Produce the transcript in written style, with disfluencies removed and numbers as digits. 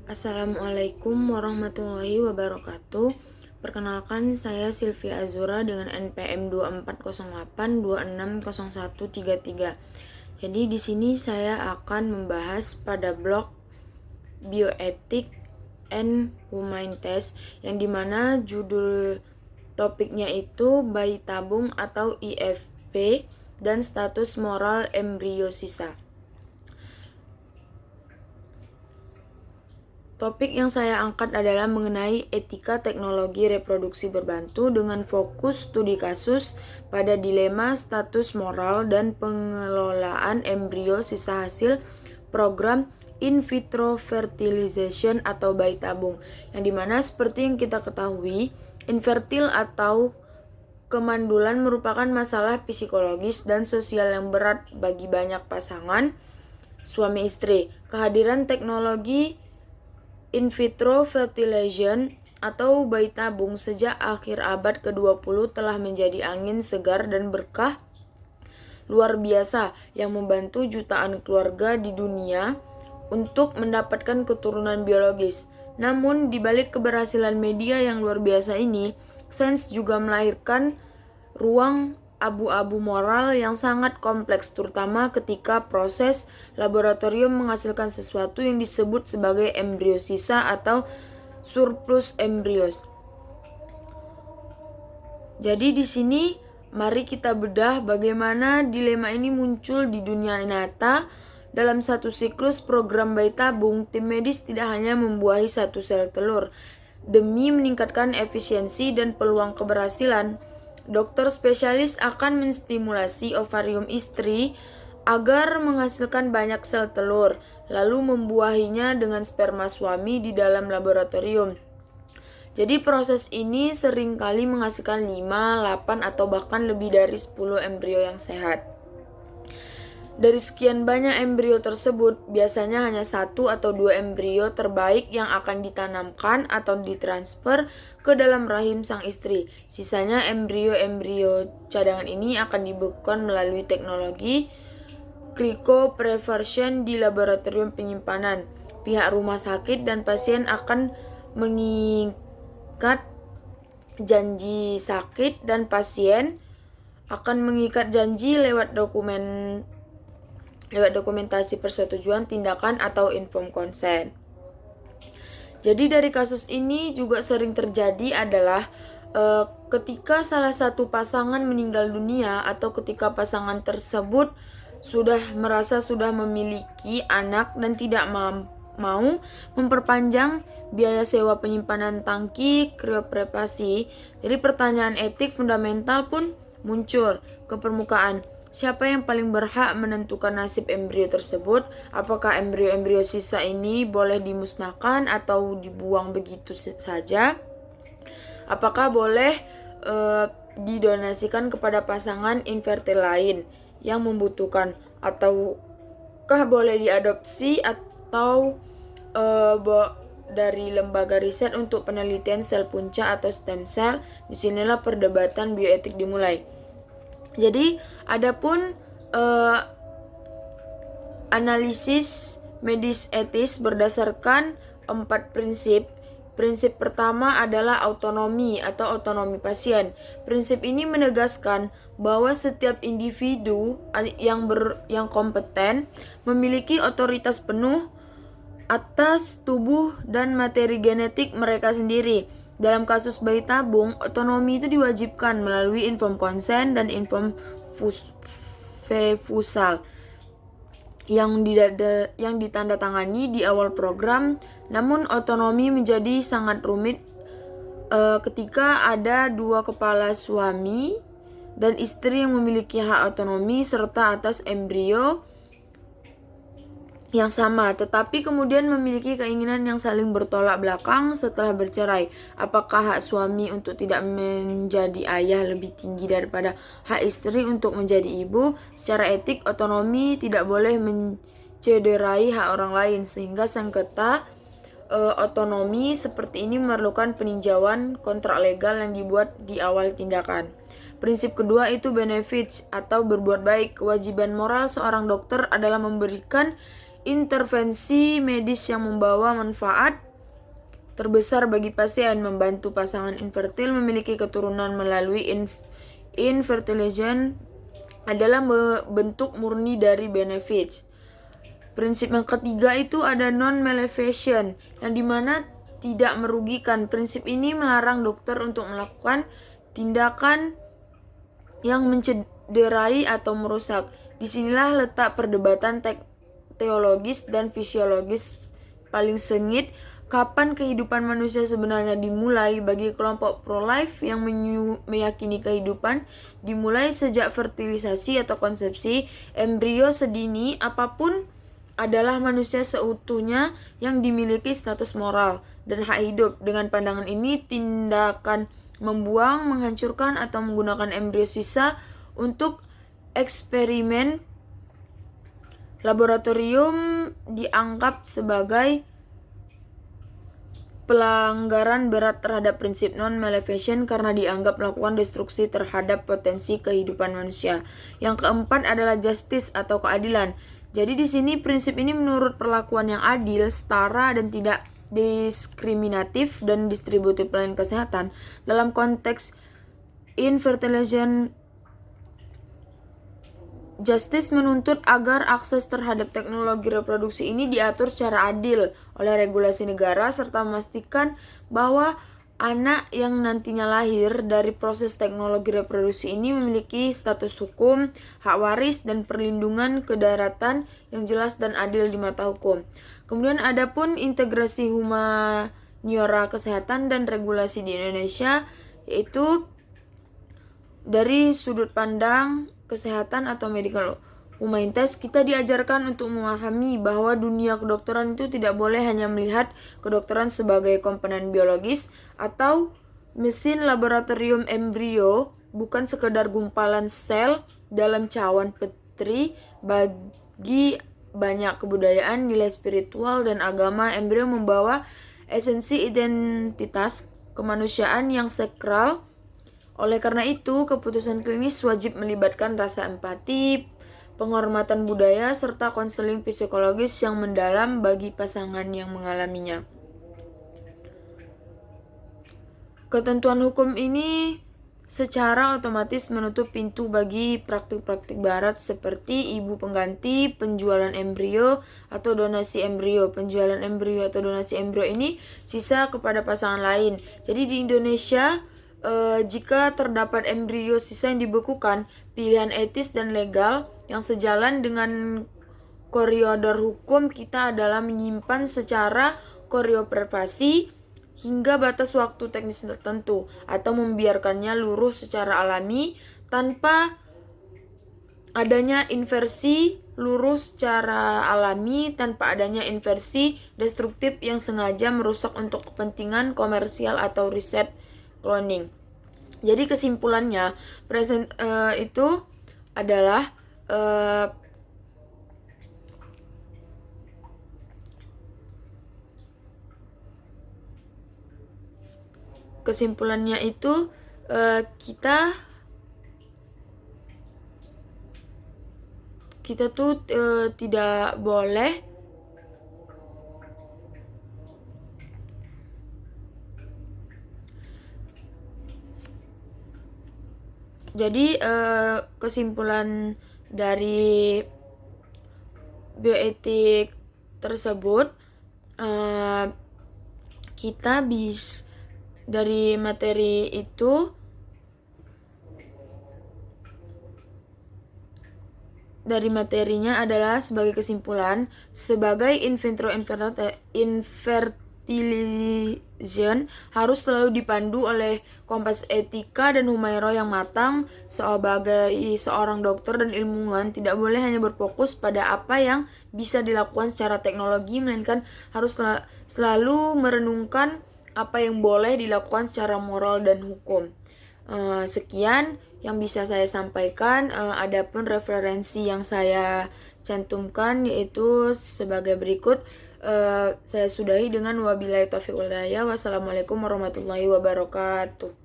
Assalamualaikum warahmatullahi wabarakatuh. Perkenalkan, saya Sylvia Azura dengan NPM 2408260133. Jadi di sini saya akan membahas pada blog Bioetik and Humane Test, yang dimana judul topiknya itu bayi tabung atau IFP dan status moral embrio sisa. Topik yang saya angkat adalah mengenai etika teknologi reproduksi berbantu dengan fokus studi kasus pada dilema status moral dan pengelolaan embrio sisa hasil program in vitro fertilization atau bayi tabung, yang dimana seperti yang kita ketahui, infertil atau kemandulan merupakan masalah psikologis dan sosial yang berat bagi banyak pasangan suami istri. Kehadiran teknologi in vitro fertilization atau bayi tabung sejak akhir abad ke-20 telah menjadi angin segar dan berkah luar biasa yang membantu jutaan keluarga di dunia untuk mendapatkan keturunan biologis. Namun, di balik keberhasilan media yang luar biasa ini, sains juga melahirkan ruang abu-abu moral yang sangat kompleks, terutama ketika proses laboratorium menghasilkan sesuatu yang disebut sebagai embrio sisa atau surplus embryos. Jadi di sini mari kita bedah bagaimana dilema ini muncul di dunia nyata. Dalam satu siklus program bayi tabung, tim medis tidak hanya membuahi satu sel telur. Demi meningkatkan efisiensi dan peluang keberhasilan, dokter spesialis akan menstimulasi ovarium istri agar menghasilkan banyak sel telur, lalu membuahinya dengan sperma suami di dalam laboratorium. Jadi proses ini seringkali menghasilkan 5, 8, atau bahkan lebih dari 10 embrio yang sehat. Dari sekian banyak embrio tersebut, biasanya hanya 1 atau 2 embrio terbaik yang akan ditanamkan atau ditransfer ke dalam rahim sang istri. Sisanya embrio-embrio cadangan ini akan dibekukan melalui teknologi cryopreservation di laboratorium penyimpanan. Pihak rumah sakit dan pasien akan mengikat janji sakit dan pasien akan mengikat janji lewat dokumentasi persetujuan tindakan atau informed consent. Jadi dari kasus ini juga sering terjadi adalah ketika salah satu pasangan meninggal dunia atau ketika pasangan tersebut sudah merasa sudah memiliki anak dan tidak mau memperpanjang biaya sewa penyimpanan tangki kriopreservasi. Jadi pertanyaan etik fundamental pun muncul ke permukaan. Siapa yang paling berhak menentukan nasib embrio tersebut? Apakah embrio-embrio sisa ini boleh dimusnahkan atau dibuang begitu saja? Apakah boleh didonasikan kepada pasangan infertil lain yang membutuhkan? Ataukah boleh diadopsi atau dari lembaga riset untuk penelitian sel punca atau stem cell? Disinilah perdebatan bioetik dimulai. Jadi, adapun analisis medis etis berdasarkan 4 prinsip. Prinsip pertama adalah autonomi atau otonomi pasien. Prinsip ini menegaskan bahwa setiap individu yang kompeten memiliki otoritas penuh atas tubuh dan materi genetik mereka sendiri. Dalam kasus bayi tabung, otonomi itu diwajibkan melalui informed consent dan informed refusal yang ditandatangani di awal program. Namun otonomi menjadi sangat rumit ketika ada 2 kepala suami dan istri yang memiliki hak otonomi serta atas embrio yang sama, tetapi kemudian memiliki keinginan yang saling bertolak belakang setelah bercerai. Apakah hak suami untuk tidak menjadi ayah lebih tinggi daripada hak istri untuk menjadi ibu? Secara etik, otonomi tidak boleh mencederai hak orang lain, sehingga sengketa otonomi seperti ini memerlukan peninjauan kontrak legal yang dibuat di awal tindakan. Prinsip kedua itu benefits atau berbuat baik. Kewajiban moral seorang dokter adalah memberikan intervensi medis yang membawa manfaat terbesar bagi pasien, membantu pasangan infertil memiliki keturunan melalui infertilization adalah bentuk murni dari benefits. Prinsip yang ketiga itu ada non-maleficent, yang dimana tidak merugikan. Prinsip ini melarang dokter untuk melakukan tindakan yang mencederai atau merusak. Disinilah letak perdebatan teologis dan fisiologis paling sengit. Kapan kehidupan manusia sebenarnya dimulai? Bagi kelompok pro-life yang meyakini kehidupan dimulai sejak fertilisasi atau konsepsi embrio sedini apapun adalah manusia seutuhnya yang dimiliki status moral dan hak hidup. Dengan pandangan ini, tindakan membuang, menghancurkan, atau menggunakan embrio sisa untuk eksperimen laboratorium dianggap sebagai pelanggaran berat terhadap prinsip non-maleficent karena dianggap melakukan destruksi terhadap potensi kehidupan manusia. Yang keempat adalah justice atau keadilan. Jadi di sini prinsip ini menurut perlakuan yang adil, setara, dan tidak diskriminatif dan distributif pelayanan kesehatan. Dalam konteks infertilization, justice menuntut agar akses terhadap teknologi reproduksi ini diatur secara adil oleh regulasi negara serta memastikan bahwa anak yang nantinya lahir dari proses teknologi reproduksi ini memiliki status hukum, hak waris, dan perlindungan kedaratan yang jelas dan adil di mata hukum. Kemudian ada pun integrasi humaniora kesehatan dan regulasi di Indonesia, yaitu dari sudut pandang kesehatan atau medical humanities, kita diajarkan untuk memahami bahwa dunia kedokteran itu tidak boleh hanya melihat kedokteran sebagai komponen biologis atau mesin laboratorium embrio, bukan sekedar gumpalan sel dalam cawan petri. Bagi banyak kebudayaan, nilai spiritual, dan agama, embrio membawa esensi identitas kemanusiaan yang sakral. Oleh karena itu, keputusan klinis wajib melibatkan rasa empati, penghormatan budaya, serta konseling psikologis yang mendalam bagi pasangan yang mengalaminya. Ketentuan hukum ini secara otomatis menutup pintu bagi praktik-praktik barat seperti ibu pengganti, penjualan embrio, atau donasi embrio. Penjualan embrio atau donasi embrio ini sisa kepada pasangan lain. Jadi di Indonesia, jika terdapat embrio sisa yang dibekukan, pilihan etis dan legal yang sejalan dengan koridor hukum kita adalah menyimpan secara koreoprivasi hingga batas waktu teknis tertentu, atau membiarkannya luruh secara alami tanpa adanya inversi, luruh secara alami tanpa adanya inversi destruktif yang sengaja merusak untuk kepentingan komersial atau riset cloning. Jadi kesimpulannya, itu adalah kita tuh tidak boleh Jadi kesimpulan dari bioetik tersebut, kita dari materi itu, dari materinya adalah sebagai kesimpulan, sebagai in vitro infertilization harus selalu dipandu oleh kompas etika dan humaira yang matang. Sebagai seorang dokter dan ilmuwan, tidak boleh hanya berfokus pada apa yang bisa dilakukan secara teknologi, melainkan harus selalu merenungkan apa yang boleh dilakukan secara moral dan hukum. Sekian yang bisa saya sampaikan. Adapun referensi yang saya cantumkan yaitu sebagai berikut. Saya sudahi dengan wabillahi taufiq wal hidayah. Wassalamualaikum warahmatullahi wabarakatuh.